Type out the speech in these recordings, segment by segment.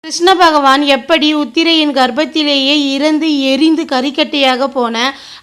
கிருஷ்ண பகவான் எப்படி உத்திரையின் கர்ப்பத்திலேயே இறந்து எரிந்து கரிக்கட்டையாக போன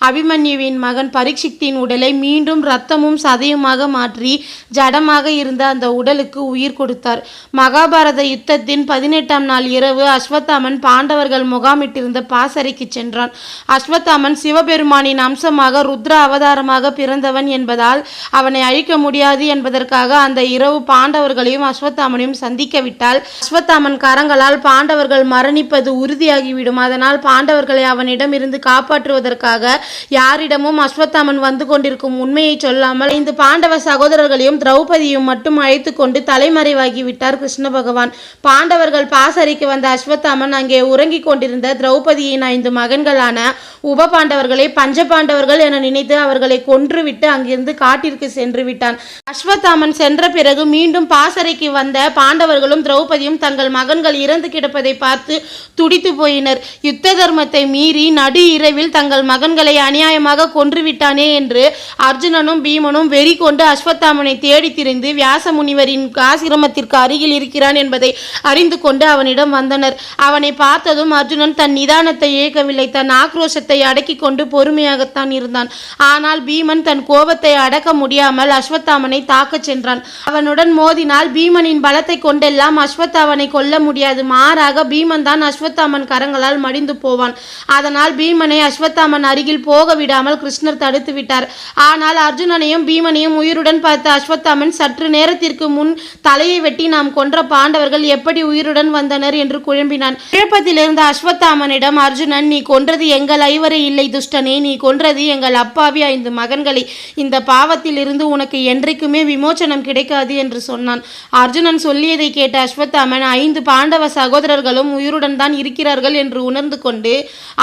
அபிமன்யுவின் மகன் பரீட்சித்தின் உடலை மீண்டும் இரத்தமும் சதையுமாக மாற்றி ஜடமாக இருந்த அந்த உடலுக்கு உயிர் கொடுத்தார். மகாபாரத யுத்தத்தின் 18ஆம் நாள் இரவு அஸ்வத்தாமன் பாண்டவர்கள் முகாமிட்டிருந்த பாசறைக்கு சென்றான். அஸ்வத்தாமன் சிவபெருமானின் அம்சமாக ருத்ர அவதாரமாக பிறந்தவன் என்பதால் அவனை அழிக்க முடியாது என்பதற்காக அந்த இரவு பாண்டவர்களையும் அஸ்வத்தாமனையும் சந்திக்கவிட்டால் அஸ்வத்தாமன் கரங்களால் பாண்டவர்கள் மரணிப்பது உறுதியாகிவிடும். அதனால் பாண்டவர்களை அவனிடமிருந்து காப்பாற்றுவதற்காக யாரிடமும் அஸ்வத்தாமன் வந்து கொண்டிருக்கும் உண்மையை சொல்லாமல் 5 பாண்டவ சகோதரர்களையும் திரௌபதியும் மட்டும் அழைத்து கொண்டு தலைமறைவாகிவிட்டார் கிருஷ்ண பகவான். பாண்டவர்கள் பாசறைக்கு வந்த அஸ்வத்தாமன் அங்கே உறங்கிக் கொண்டிருந்த திரௌபதியின் 5 மகன்களான உப பாண்டவர்களை பஞ்ச பாண்டவர்கள் என நினைத்து அவர்களை கொன்றுவிட்டு அங்கிருந்து காட்டிற்கு சென்று விட்டான். அஸ்வத்தாமன் சென்ற பிறகு மீண்டும் பாசறைக்கு வந்த பாண்டவர்களும் திரௌபதியும் தங்கள் மகன்கள் இறந்து கிடப்பதை பார்த்து துடித்து போயினர். யுத்த தர்மத்தை மீறி நடு இரவில் தங்கள் மகன்களை அநியாயமாக கொன்றுவிட்டானே என்று அர்ஜுனனும் பீமனும் வெறி கொண்டு அஸ்வத்தாமனை தேடி திரிந்து வியாச முனிவரின் ஆசிரமத்திற்கு அருகில் இருக்கிறான் என்பதை அறிந்து கொண்டு அவனிடம் வந்தனர். அவனை பார்த்ததும் அர்ஜுனன் தன் நிதானத்தை இழக்கவில்லை. தன் ஆக்ரோஷத்தை அடக்கி கொண்டு பொறுமையாகத்தான் இருந்தான். ஆனால் பீமன் தன் கோபத்தை அடக்க முடியாமல் அஸ்வத்தாமனை தாக்கச் சென்றான். அவனுடன் மோதினால் பீமனின் பலத்தை கொண்டெல்லாம் அஸ்வத்தாமனை கொல்ல முடியாது. மாறாக பீமன் தான் அஸ்வத்தாமன் கரங்களால் மடிந்து போவான். அதனால் பீமனை அஸ்வத்தாமன் அருகில் போக விடாமல் கிருஷ்ணர் தடுத்து விட்டார். ஆனால் அர்ஜுனனையும் பீமனையும் உயிருடன் பார்த்த அஸ்வத்தாமன் சற்று நேரத்திற்கு முன் தலையை வெட்டி நாம் கொன்ற பாண்டவர்கள் எப்படி உயிருடன் வந்தனர் என்று குழம்பினான். குழப்பத்திலிருந்த அஸ்வத்தாமனிடம் அர்ஜுனன், நீ கொன்றது எங்கள் ஐவரை இல்லை துஷ்டனே, நீ கொன்றது எங்கள் அப்பாவி 5 மகன்களை. இந்த பாவத்தில் இருந்து உனக்கு என்றைக்குமே விமோச்சனம் கிடைக்காது என்று சொன்னான். அர்ஜுனன் சொல்லியதை கேட்ட அஸ்வத்தாமன் 5 பாண்டவ சகோதரர்களும் உயிருடன் தான் இருக்கிறார்கள் என்று உணர்ந்து கொண்டு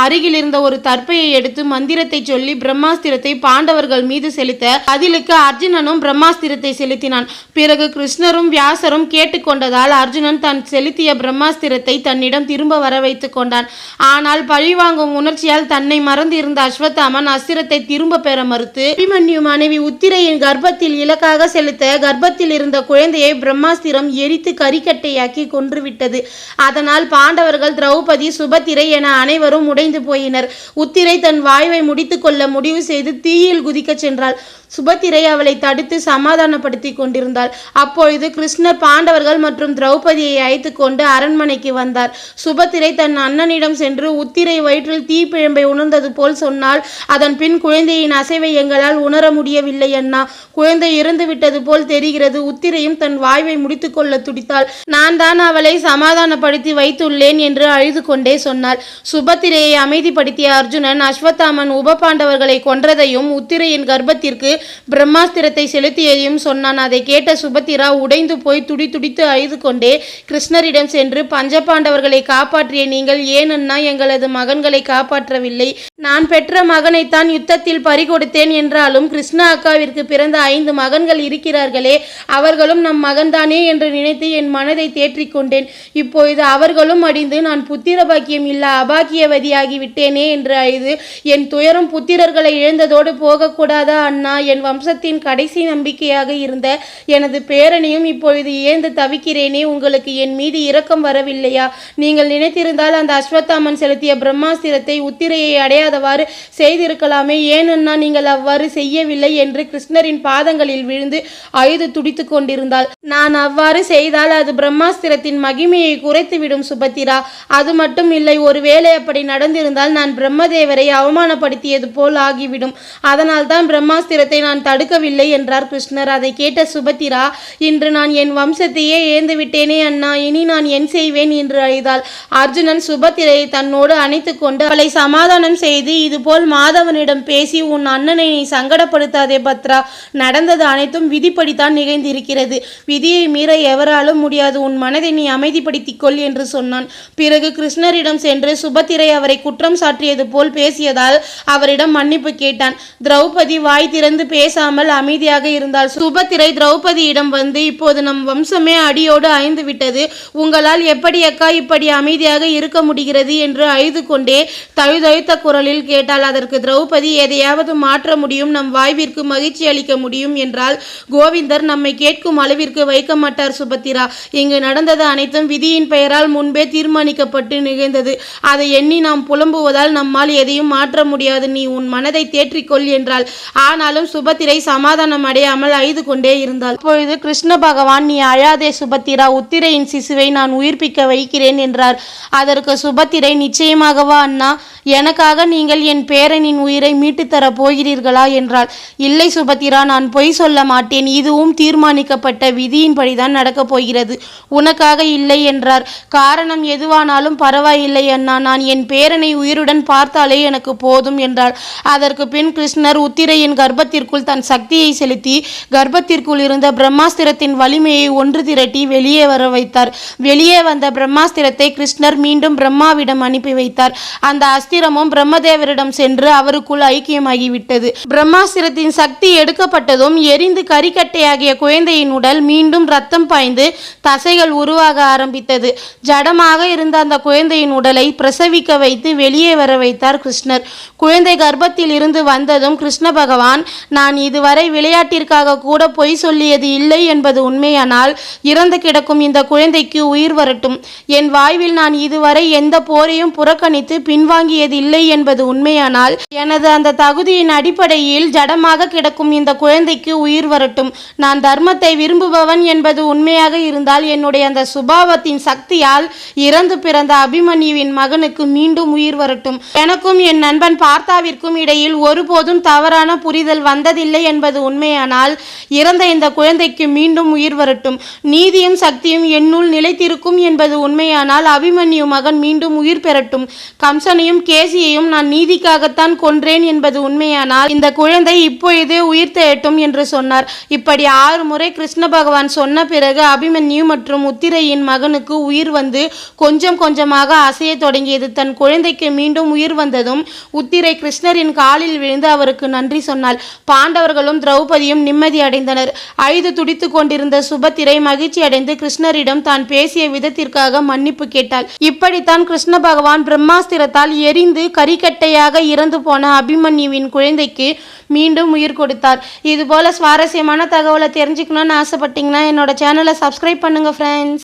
அருகில் இருந்த ஒரு தர்ப்பையை எடுத்து மந்திரத்தை சொல்லி பிரம்மாஸ்திரத்தை பாண்டவர்கள் மீது செலுத்த பதிலுக்கு அர்ஜுனனும் பிரம்மாஸ்திரத்தை செலுத்தினான். பிறகு கிருஷ்ணரும் வியாசரும் கேட்டுக்கொண்டதால் அர்ஜுனன் தான் செலுத்திய பிரம்மாஸ்திரத்தை தன்னிடம் திரும்ப வர வைத்துக் கொண்டான். ஆனால் பழிவாங்கும் உணர்ச்சியால் தன்னை மறந்து இருந்த அஸ்வத்தாமன் அஸ்திரத்தை திரும்ப பெற மறுத்து அபிமன்யு மனைவி உத்திரையின் கர்ப்பத்தில் இலக்காக செலுத்த கர்ப்பத்தில் இருந்த குழந்தையை பிரம்மாஸ்திரம் எரித்து கரிக்கட்டையாக்கி கொன்றுவிட்டது. அதனால் பாண்டவர்கள் திரௌபதி சுபத்திரை என அனைவரும் உடைந்து போயினர். உத்திரை தன் வாய்வை முடித்துக் கொள்ள முடிவு செய்து தீயில் குதிக்கச் சென்றாள். சுபத்திரை அவளை தடுத்து சமாதானப்படுத்தி கொண்டிருந்தாள். அப்பொழுது கிருஷ்ணர் பாண்டவர்கள் மற்றும் திரௌபதியை அழைத்து கொண்டு அரண்மனைக்கு வந்தார். சுபத்திரை தன் அண்ணனிடம் சென்று உத்திரை வயிற்றில் தீப்பிழம்பை உணர்ந்தது போல் சொன்னால், அதன் பின் குழந்தையின் அசைவை எங்களால் உணர முடியவில்லை அண்ணா, குழந்தை இறந்து விட்டது போல் தெரிகிறது. உத்திரையும் தன் வாய்வை முடித்துக் கொள்ள துடித்தாள். நான் தான் அவளை சமாதானப்படுத்தி வைத்துள்ளேன் என்று அழுது கொண்டே சொன்னாள். சுபத்திரையை அமைதிப்படுத்திய அர்ஜுனன் அஸ்வத்தாமன் உப பாண்டவர்களை கொன்றதையும் உத்திரையின் கர்ப்பத்திற்கு பிரம்மாஸ்திரத்தை செலுத்தியதையும் சொன்னான். அதை கேட்ட சுபத்திரா உடைந்து போய் துடித்து அழுது கொண்டே கிருஷ்ணரிடம் சென்று, பஞ்ச பாண்டவர்களை காப்பாற்றிய நீங்கள் ஏன் அண்ணா எங்களது மகன்களை காப்பாற்றவில்லை? நான் பெற்ற மகனைத்தான் யுத்தத்தில் பறிகொடுத்தேன் என்றாலும் கிருஷ்ண அக்காவிற்கு பிறந்த 5 மகன்கள் இருக்கிறார்களே, அவர்களும் நம் மகன்தானே என்று நினைத்து என் மனதை தேற்றிக் கொண்டேன். இப்பொழுது அவர்களும் அடிந்து நான் புத்திர பாக்கியம் இல்ல அபாக்கியவதியாகி விட்டேனே என்று அழுது என் துயரம் புத்திரர்களை இழந்ததோடு போகக்கூடாதா அண்ணா? என் வம்சத்தின் கடைசி நம்பிக்கையாக இருந்த எனது பேரனையும் இப்பொழுது இழந்து தவிக்கிறேனே, உங்களுக்கு என் மீது இரக்கம் வரவில்லையா? நீங்கள் நினைத்திருந்தால் அந்த அஸ்வத்தாமன் செலுத்திய பிரம்மாஸ்திரத்தை உத்திரையை அடையாதவாறு செய்திருக்கலாமே, ஏனென்னா நீங்கள் அவ்வாறு செய்யவில்லை என்று கிருஷ்ணரின் பாதங்களில் விழுந்து அழுது துடித்து கொண்டிருந்தாள். நான் அவ்வாறு செய்தால் அது பிரம்மாஸ்திரத்தின் மகிமையை குறைத்துவிடும் சுபத்திரா. அது மட்டும் இல்லை, ஒருவேளை அப்படி நடந்திருந்தால் நான் பிரம்மதேவரை அவமானப்படுத்தியது போல் ஆகிவிடும். அதனால் தான் பிரம்மாஸ்திரத்தை நான் தடுக்கவில்லை என்றார் கிருஷ்ணர். அதை கேட்ட சுபத்திரா, இன்று நான் என் வம்சத்தையே இழந்து விட்டேனே அண்ணா, இனி நான் என் செய்வேன் என்று அழுதாள். அர்ஜுனன் சுபத்திரையை தன்னோடு அணைத்து கொண்டு அவளை சமாதானம் செய்து, இதுபோல் மாதவனிடம் பேசி உன் அண்ணனை நீ சங்கடப்படுத்தாதே பத்ரா, நடந்தது அனைத்தும் விதிப்படித்தான் நிகழ்ந்திருக்கிறது. விதியை மீற எவராலும் முடியாது. உன் மனதை நீ அமைதிப்படுத்திக் கொள் என்று சொன்னான். பிறகு கிருஷ்ணரிடம் சென்று சுபத்திரை அவரை குற்றம் சாட்டியது போல் பேசியதால் அவரிடம் மன்னிப்பு கேட்டான். திரௌபதி வாய் திறந்து பேசாமல் அமைதியாக இருந்தாள். சுபத்திரை திரௌபதியிடம் வந்து, இப்போது நம் வம்சமே அடியோடு அழிந்து விட்டது, உங்களால் எப்படி அக்கா இப்படி அமைதியாக இருக்க முடிகிறது என்று அழுது கொண்டே தழுதழுத்த குரலில் கேட்டாள். அதற்கு திரௌபதி, எதையாவது மாற்ற முடியும், நம் வாய்விற்கு மகிழ்ச்சி அளிக்க முடியும் என்றால் கோவிந்தர் நம்மை கேட்கும் அளவிற்கு வைக்க மாட்டார் சுபத்திரா. இங்கு நடந்தது அனைத்தும் விதியின் விதியின் பெயரால் முன்பே தீர்மானிக்கப்பட்டு நிகழ்ந்தது. அதை எண்ணி நாம் புலம்புவதால் நம்மால் எதையும் மாற்ற முடியாது. நீ உன் மனதை தேற்றிக்கொள் என்றாள். ஆனாலும் சுபத்திரை சமாதானம் அடையாமல் அழுது கொண்டே இருந்தாள். அப்பொழுது கிருஷ்ண பகவான், நீ அழாதே சுபத்திரா, உத்திரையின் சிசுவை நான் உயிர்ப்பிக்க வைக்கிறேன் என்றார். அதற்கு சுபத்திரை, நிச்சயமாகவா அண்ணா? எனக்காக நீங்கள் என் பேரனின் உயிரை மீட்டு தரப் போகிறீர்களா என்றாள். இல்லை சுபத்திரா, நான் பொய் சொல்ல மாட்டேன். இதுவும் தீர்மானிக்கப்பட்ட விதியின்படிதான் நடக்கப் போகிறது. உனக்காக இல்லை என்றார். காரணம் எதுவானாலும் பரவாயில்லை அண்ணா, நான் என் பேரனை உயிருடன் பார்த்தாலே எனக்கு போதும் என்றார். அதற்கு பின் கிருஷ்ணர் உத்திரையின் கர்ப்பத்திற்குள் தன் சக்தியை செலுத்தி கர்ப்பத்திற்குள் இருந்த பிரம்மாஸ்திரத்தின் வலிமையை ஒன்று திரட்டி வெளியே வர வைத்தார். வெளியே வந்த பிரம்மாஸ்திரத்தை கிருஷ்ணர் மீண்டும் பிரம்மாவிடம் அனுப்பி வைத்தார். அந்த அஸ்திரமும் பிரம்மதேவரிடம் சென்று அவருக்குள் ஐக்கியமாகிவிட்டது. பிரம்மாஸ்திரத்தின் சக்தி எடுக்கப்பட்டதும் எரிந்து கரிக்கட்டையாகிய குழந்தையின் உடல் மீண்டும் ரத்தம் பாய்ந்து தசைகள் உருவாக ஆரம்பித்தது. ஜடமாக இருந்த அந்த குழந்தையின் உடலை பிரசவிக்க வைத்து வெளியே வர வைத்தார் கிருஷ்ணர். குழந்தை கர்ப்பத்தில் இருந்து வந்ததும் கிருஷ்ண பகவான், நான் இதுவரை விளையாட்டிற்காக கூட பொய் சொல்லியது இல்லை என்பது உண்மையானால் இறந்து கிடக்கும் இந்த குழந்தைக்கு உயிர் வரட்டும். என் வாழ்வில் நான் இதுவரை எந்த போரையும் புறக்கணித்து பின்வாங்கியது இல்லை என்பது உண்மையானால் எனது அந்த தகுதியின் அடிப்படையில் ஜடமாக கிடக்கும் இந்த குழந்தைக்கு உயிர் வரட்டும். நான் தர்மத்தை விரும்புபவன் என்பது உண்மையாக இருந்தால் என்னுடைய அந்த சுபாவத்தின் சக்தியால் இறந்து பிறந்த அபிமன்யுவின் மகனுக்கு மீண்டும் உயிர் வரட்டும். எனக்கும் என் நண்பன் பார்த்தாவிற்கும் இடையில் ஒருபோதும் தவறான புரிதல் வந்ததில்லை என்பது உண்மையானால் இறந்த இந்த குழந்தைக்கு மீண்டும் உயிர் வரட்டும். நீதியும் சக்தியும் என்னுள் நிலைத்திருக்கும் என்பது உண்மையானால் அபிமன்யு மகன் மீண்டும் உயிர் பெறட்டும். கம்சனையும் கேசியையும் நான் நீதிக்காகத்தான் கொன்றேன் என்பது உண்மையானால் இந்த குழந்தை இப்பொழுதே உயிர் தெழட்டும் என்று சொன்னார். இப்படி 6 முறை கிருஷ்ண பகவான் சொன்ன பிறகு அபிமன்யு மற்றும் உத்திரையின் மகனுக்கு உயிர் வந்து கொஞ்சம் கொஞ்சமாக அசைய தொடங்கியது. தன் குழந்தைக்கு மீண்டும் உயிர் வந்ததும் உத்திரை கிருஷ்ணரின் காலில் விழுந்து அவருக்கு நன்றி சொன்னாள். பாண்டவர்களும் திரௌபதியும் நிம்மதி அடைந்தனர். அழுது துடித்து கொண்டிருந்த சுபத்திரை மகிழ்ச்சி அடைந்து கிருஷ்ணரிடம் தான் பேசிய விதத்திற்காக மன்னிப்பு கேட்டாள். இப்படித்தான் கிருஷ்ண பகவான் பிரம்மாஸ்திரத்தால் எரிந்து கரிக்கட்டையாக இறந்து போன அபிமன்யுவின் குழந்தைக்கு மீண்டும் உயிர் கொடுத்தார். இது போல சுவாரஸ்யமான தகவலை தெரிஞ்சுக்கணும்னு ஆசைப்பட்டீங்கன்னா என்னோட சேனலை சப்ஸ்கிரைப் பண்ணுங்க ஃப்ரெண்ட்ஸ்.